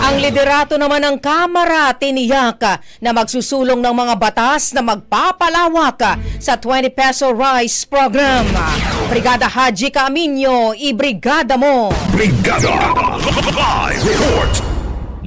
Ang liderato naman ng Kamara tiniyak na magsusulong ng mga batas na magpapalawak sa 20 peso rice program. Brigada Haji Caminyo, ibrigada mo! Brigada Live Report.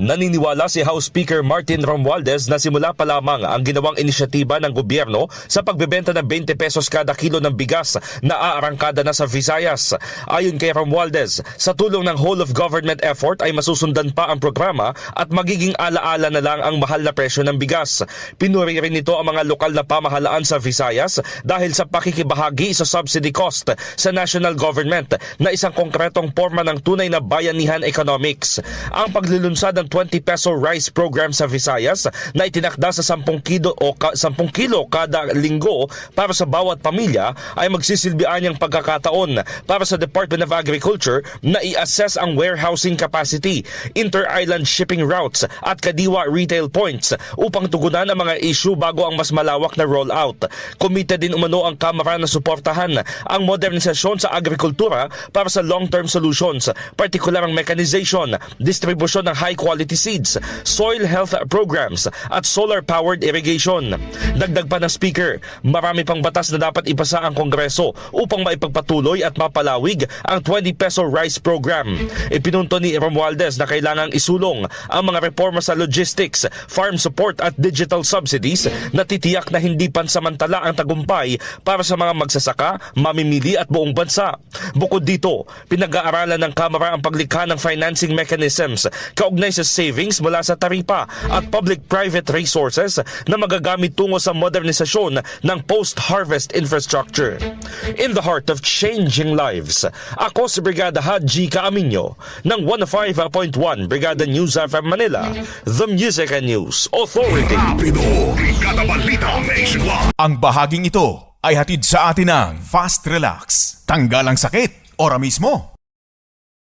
Naniniwala si House Speaker Martin Romualdez na simula pa lamang ang ginawang inisyatiba ng gobyerno sa pagbebenta ng 20 pesos kada kilo ng bigas na aarangkada na sa Visayas. Ayon kay Romualdez, sa tulong ng whole of government effort ay masusundan pa ang programa at magiging alaala na lang ang mahal na presyo ng bigas. Pinuri rin nito ang mga lokal na pamahalaan sa Visayas dahil sa pakikibahagi sa subsidy cost sa national government na isang konkretong forma ng tunay na bayanihan economics. Ang paglulunsad ng 20 peso rice program sa Visayas na itinakda sa 10 kilo kada linggo para sa bawat pamilya ay magsisilbian niyang pagkakataon para sa Department of Agriculture na i-assess ang warehousing capacity, inter-island shipping routes at kadiwa retail points upang tugunan ang mga issue bago ang mas malawak na rollout. Committed din umano ang Kamara na suportahan ang modernisasyon sa agrikultura para sa long-term solutions, partikular ang mechanization, distribusyon ng high-quality seeds, soil health programs at solar-powered irrigation. Dagdag pa ng Speaker, marami pang batas na dapat ipasa ang Kongreso upang maipagpatuloy at mapalawig ang 20 peso rice program. Ipinunto ni Romualdez na kailangang isulong ang mga reforma sa logistics, farm support at digital subsidies na titiyak na hindi pansamantala ang tagumpay para sa mga magsasaka, mamimili at buong bansa. Bukod dito, pinag-aaralan ng Kamara ang paglikha ng financing mechanisms kaugnay sa savings mula sa taripa at public-private resources na magagamit tungo sa modernisasyon ng post-harvest infrastructure. In the heart of changing lives, ako si Brigada Haji Caminyo ng 105.1 Brigada News FM Manila, The Music and News Authority. Rapido, Brigada Balita Nationwide. Ang bahaging ito ay hatid sa atin ng Fast Relax. Tanggal ang sakit, ora mismo.